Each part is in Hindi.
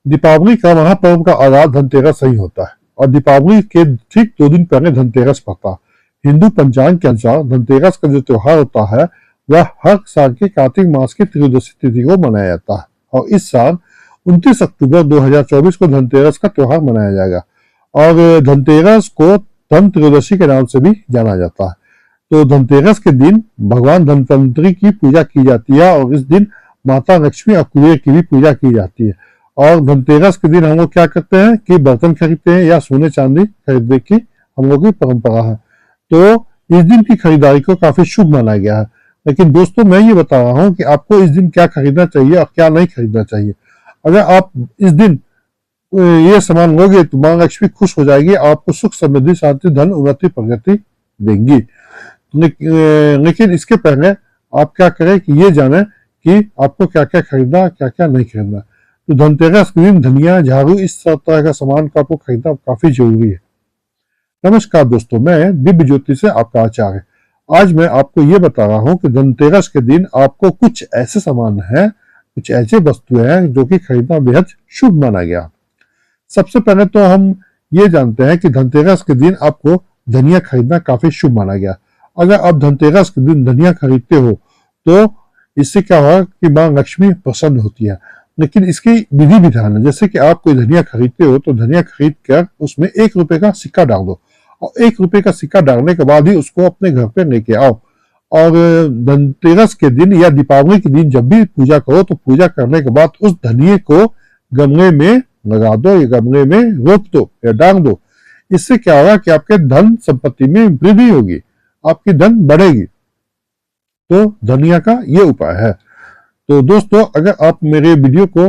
दीपावली का महापर्व का आगाज धनतेरस से ही होता है और दीपावली के ठीक 2 दिन पहले धनतेरस पड़ता है। हिंदू पंचांग के अनुसार धनतेरस का जो त्योहार होता है वह हर साल के कार्तिक मास की त्रयोदशी तिथि को मनाया जाता है और इस साल 29 अक्टूबर 2024 को धनतेरस का त्योहार मनाया जाएगा और धनतेरस को धन त्रयोदशी के नाम से भी जाना जाता है। तो धनतेरस के दिन भगवान धनवंतरी की पूजा की जाती है और इस दिन माता लक्ष्मी और कुबेर की भी पूजा की जाती है। और धनतेरस के दिन हम लोग क्या करते हैं कि बर्तन खरीदते हैं या सोने चांदी खरीदने की हम लोग की परंपरा है। तो इस दिन की खरीदारी को काफी शुभ माना गया है। लेकिन दोस्तों मैं ये बता रहा हूँ कि आपको इस दिन क्या खरीदना चाहिए और क्या नहीं खरीदना चाहिए। अगर आप इस दिन ये सामान लोगे तो मां लक्ष्मी खुश हो जाएगी, आपको सुख समृद्धि शांति धन उन्नति प्रगति देंगी। लेकिन इसके पहले आप क्या करें कि ये जाने कि आपको क्या क्या खरीदना क्या क्या नहीं खरीदना। तो धनतेरस के दिन धनिया झाड़ू इस तरह का सामान का आपको खरीदना काफी जरूरी है। नमस्कार दोस्तों, मैं दिव्य ज्योति से आपका आचार्य। आज मैं आपको ये बता रहा हूँ कि धनतेरस के दिन आपको कुछ ऐसे सामान है, कुछ ऐसे वस्तुएं हैं जो कि खरीदना बेहद शुभ माना गया। सबसे पहले तो हम ये जानते हैं कि धनतेरस के दिन आपको धनिया खरीदना काफी शुभ माना गया। अगर आप धनतेरस के दिन धनिया खरीदते हो तो इससे क्या होगा कि मां लक्ष्मी प्रसन्न होती है। लेकिन इसकी विधि विधान है, जैसे कि आप कोई धनिया खरीदते हो तो धनिया खरीद कर उसमें 1 रुपए का सिक्का डाल दो और 1 रुपए का सिक्का डालने के बाद ही उसको अपने घर पे लेके आओ और धनतेरस के दिन या दीपावली के दिन जब भी पूजा करो तो पूजा करने के बाद उस धनिये को गमले में लगा दो या गमले में रोप दो या डाल दो। इससे क्या होगा कि आपके धन संपत्ति में वृद्धि होगी, आपकी धन बढ़ेगी। तो धनिया का ये उपाय है। तो दोस्तों अगर आप मेरे वीडियो को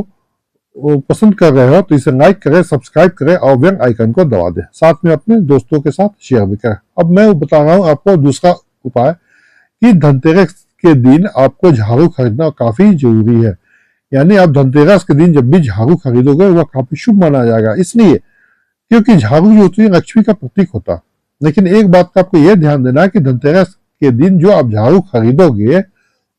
पसंद कर रहे हो तो इसे लाइक करें, सब्सक्राइब करें और बेल आइकन को दबा दें, साथ में अपने दोस्तों के साथ शेयर भी करें। अब मैं बता रहा हूँ आपको दूसरा उपाय कि धनतेरस के दिन आपको झाड़ू खरीदना काफी जरूरी है। यानी आप धनतेरस के दिन जब भी झाड़ू खरीदोगे वह काफी शुभ माना जाएगा, इसलिए क्योंकि झाड़ू जो होती है लक्ष्मी का प्रतीक होता है। लेकिन एक बात का आपको यह ध्यान देना है कि धनतेरस के दिन जो आप झाड़ू खरीदोगे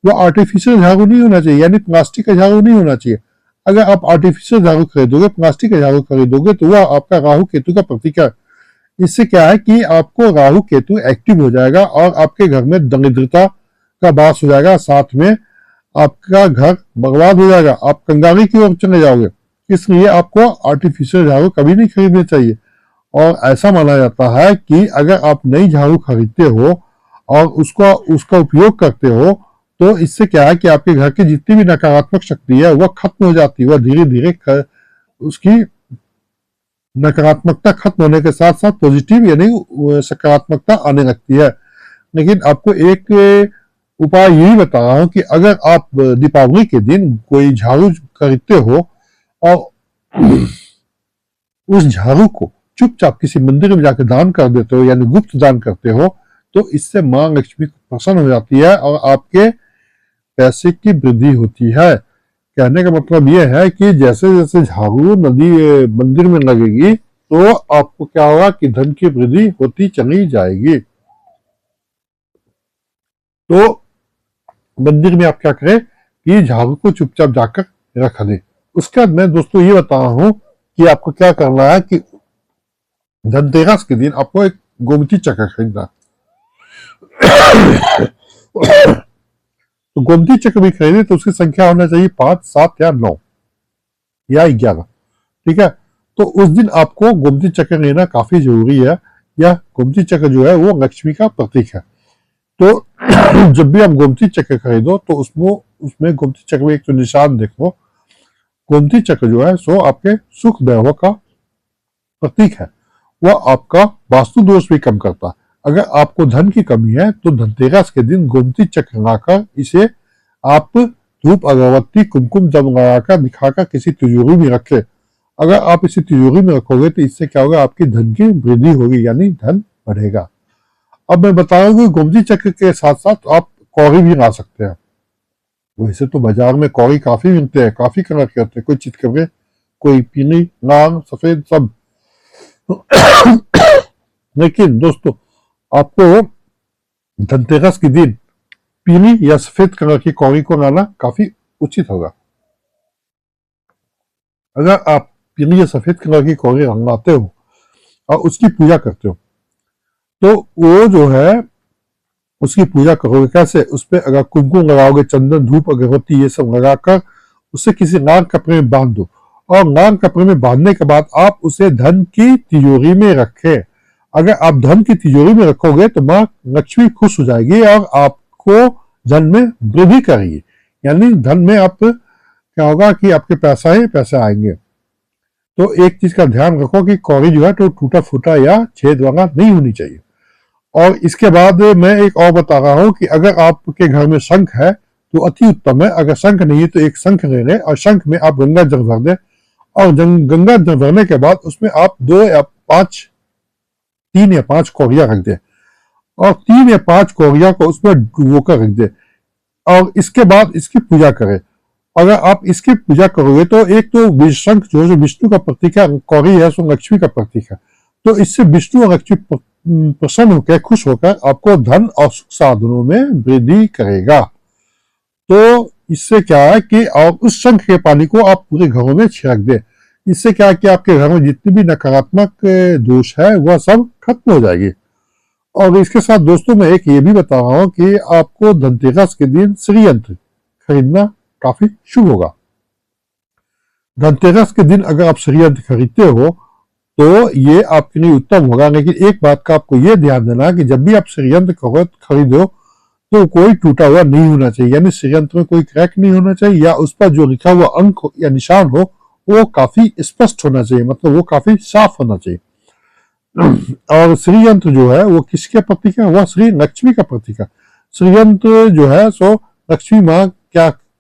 वो आर्टिफिशियल झाड़ू नहीं होना चाहिए, यानी प्लास्टिक का झाड़ू नहीं होना चाहिए। अगर आप आर्टिफिशियल झाड़ू खरीदोगे, प्लास्टिक का झाड़ू खरीदोगे तो वह आपका राहु केतु का प्रतीक है। इससे क्या है कि आपको राहु केतु एक्टिव हो जाएगा और आपके घर में दरिद्रता का वास हो जाएगा, साथ में आपका घर बर्बाद हो जाएगा, आप कंगाली की ओर चले जाओगे। इसलिए आपको आर्टिफिशियल झाड़ू कभी नहीं खरीदने चाहिए। और ऐसा माना जाता है कि अगर आप नई झाड़ू खरीदते हो और उसका उपयोग करते हो तो इससे क्या है कि आपके घर की जितनी भी नकारात्मक शक्ति है वह खत्म हो जाती है, वह धीरे धीरे उसकी नकारात्मकता खत्म होने के साथ साथ पॉजिटिव यानी सकारात्मकता आने लगती है। लेकिन आपको एक उपाय यही बता रहा हूं कि अगर आप दीपावली के दिन कोई झाड़ू खरीदते हो और उस झाड़ू को चुपचाप किसी मंदिर में जाकर दान कर देते हो यानी गुप्त दान करते हो तो इससे मां लक्ष्मी प्रसन्न हो जाती है और आपके पैसे की वृद्धि होती है। कहने का मतलब यह है कि जैसे जैसे झाड़ू नदी मंदिर में लगेगी तो आपको क्या होगा कि धन की वृद्धि होती चली जाएगी। तो मंदिर में आप क्या करें कि झाड़ू को चुपचाप जाकर रख दें। उसके बाद मैं दोस्तों ये बता रहा हूं कि आपको क्या करना है कि धनतेरस के दिन आपको एक गोमती चक्र खरीदना। तो गोमती चक्र भी खरीदे तो उसकी संख्या होना चाहिए 5, 7 या 9 या 11। ठीक है, तो उस दिन आपको गोमती चक्र लेना काफी जरूरी है। यह गोमती चक्र जो है वो लक्ष्मी का प्रतीक है। तो जब भी आप गोमती चक्र खरीदो तो उसमें गोमती चक्र में एक तो निशान देखो। गोमती चक्र जो है सो आपके सुख वैभव का प्रतीक है, वह आपका वास्तु दोष भी कम करता है। अगर आपको धन की कमी है तो धनतेरस के दिन गोमती चक्र लगाकर इसे आप धूप अगरबत्ती कुमकुम जब लगाकर दिखाकर किसी तिजोरी में रखें। अगर आप इसे तिजोरी में रखोगे तो इससे क्या होगा, आपकी धन की वृद्धि होगी यानी धन बढ़ेगा। अब मैं बता रहा हूँ कि गोमती चक्र के साथ साथ आप कौड़ी भी ला सकते हैं। वैसे तो बाजार में कौड़ी काफी मिलते हैं, काफी कलर के होते हैं, कोई चितकबरे, कोई पीली, लाल, सफेद सब। लेकिन दोस्तों आपको धनतेरस के दिन पीली या सफेद कलर की कौड़ी को लाना काफी उचित होगा। अगर आप पीली या सफेद कलर की कौड़ी रंगाते हो और उसकी पूजा करते हो, तो वो जो है उसकी पूजा करोगे कैसे? उस पर अगर कुमकुम लगाओगे, चंदन, धूप, अगरबत्ती ये सब लगाकर उसे किसी लाल कपड़े में बांध दो, और लाल कपड़े में बांधने के बाद आप उसे धन की तिजोरी में रखें। अगर आप धन की तिजोरी में रखोगे तो माँ लक्ष्मी खुश हो जाएगी और आपको धन में वृद्धि करेगी। यानी धन में आप क्या होगा कि आपके पैसा ही पैसा आएंगे। तो एक चीज का ध्यान रखो कि कौड़ी जो है तो टूटा फूटा या छेद वाला नहीं होनी चाहिए। और इसके बाद मैं एक और बता रहा हूँ कि अगर आपके घर में शंख है तो अति उत्तम है। अगर शंख नहीं है तो एक शंख ले लें और शंख में आप गंगा जल भर दें, और गंगा जल भरने के बाद उसमें आप 3 या 5 कौड़िया रख दें, और 3 या 5 कौड़िया को उसमें डुबोकर रख दें, और इसके बाद इसकी पूजा करें। अगर आप इसकी पूजा करोगे तो एक तो शंख जो विष्णु का प्रतीक है, कौड़ी है सो लक्ष्मी का प्रतीक है, तो इससे विष्णु और लक्ष्मी प्रसन्न होकर, खुश होकर आपको धन और सुख साधनों में वृद्धि करेगा। तो इससे क्या है कि और उस शंख के पानी को आप पूरे घरों में छिड़क दें। इससे क्या है कि आपके घर में जितनी भी नकारात्मक दोष है वह सब खत्म हो जाएगी। और इसके साथ दोस्तों मैं एक ये भी बता रहा हूँ कि आपको धनतेरस के दिन श्री यंत्र खरीदना काफी शुभ होगा। धनतेरस के दिन अगर आप श्री यंत्र खरीदते हो तो ये आपके लिए उत्तम होगा, लेकिन एक बात का आपको ये ध्यान देना कि जब भी आप श्री यंत्र खरीदो तो कोई टूटा हुआ नहीं होना चाहिए, यानी श्री यंत्र में कोई क्रैक नहीं होना चाहिए, या उस पर जो लिखा हुआ अंक या निशान हो वो काफी स्पष्ट होना चाहिए, मतलब वो काफी साफ होना चाहिए। और श्री यंत्र जो है वो किसके प्रतीक है? वह श्री लक्ष्मी का प्रतीक है। श्री यंत्र जो है सो लक्ष्मी माँ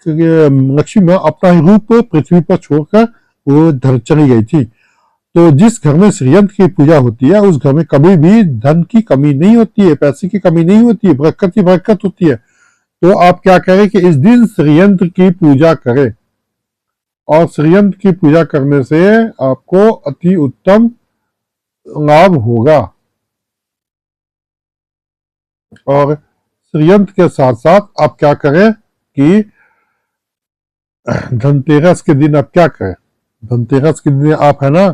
लक्ष्मी माँ अपना रूप पृथ्वी पर छोड़कर वो धर चली गई थी। तो जिस घर में श्री यंत्र की पूजा होती है उस घर में कभी भी धन की कमी नहीं होती है, पैसे की कमी नहीं होती है, बरकत ही बरकत होती है। तो आप क्या करें कि इस दिन श्री यंत्र की पूजा करें, और श्री यंत्र की पूजा करने से आपको अति उत्तम लाभ होगा। और श्री यंत्र के साथ साथ आप क्या करें कि धनतेरस के दिन आप क्या करें? धनतेरस के दिन आप है ना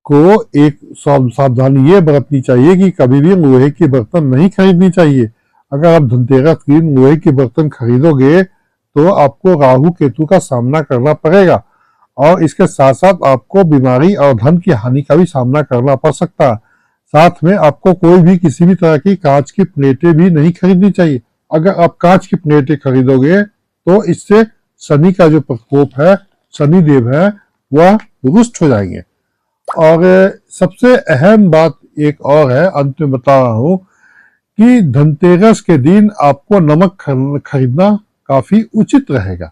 को एक सावधानी ये बरतनी चाहिए कि कभी भी लोहे की बर्तन नहीं खरीदनी चाहिए। अगर आप धनतेरस के दिन लोहे के बर्तन खरीदोगे तो आपको राहु केतु का सामना करना पड़ेगा, और इसके साथ साथ आपको बीमारी और धन की हानि का भी सामना करना पड़ सकता है। साथ में आपको कोई भी किसी भी तरह की कांच की प्लेटें भी नहीं खरीदनी चाहिए। अगर आप कांच की प्लेटें खरीदोगे तो इससे शनि का जो प्रकोप है, शनि देव है, वह रुष्ट हो जाएंगे। और सबसे अहम बात एक और है, अंत में बता रहा हूं कि धनतेरस के दिन आपको नमक खरीदना काफी उचित रहेगा।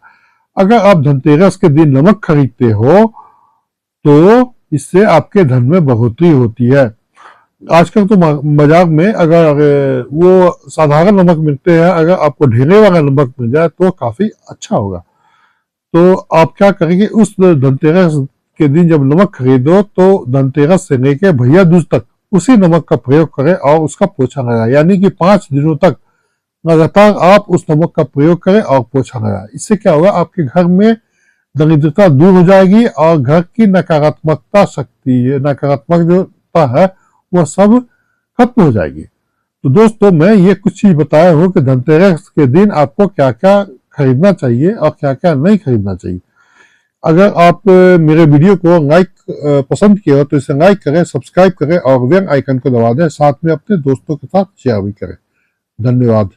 अगर आप धनतेरस के दिन नमक खरीदते हो तो इससे आपके धन में बढ़ोतरी होती है। आजकल तो बाजार में अगर वो साधारण नमक मिलते हैं, अगर आपको ढेले वाला नमक मिल जाए तो काफी अच्छा होगा। तो आप क्या करेंगे, उस धनतेरस के दिन जब नमक खरीदो तो धनतेरस से लेके भैया दूज तक उसी नमक का प्रयोग करें और उसका पोछा लगाएं, यानी कि 5 दिनों तक लगातार आप उस नमक का प्रयोग करें और पोछा लगाएं। इससे क्या होगा, आपके घर में दरिद्रता दूर हो जाएगी और घर की नकारात्मकता शक्ति, नकारात्मक जोता है वह सब खत्म हो जाएगी। तो दोस्तों मैं ये कुछ चीज बताया हूँ कि धनतेरस के दिन आपको क्या क्या खरीदना चाहिए और क्या क्या नहीं खरीदना चाहिए। अगर आप मेरे वीडियो को पसंद किया हो तो इसे लाइक करें, सब्सक्राइब करें और बेल आइकन को दबा दें, साथ में अपने दोस्तों के साथ शेयर भी करें। धन्यवाद।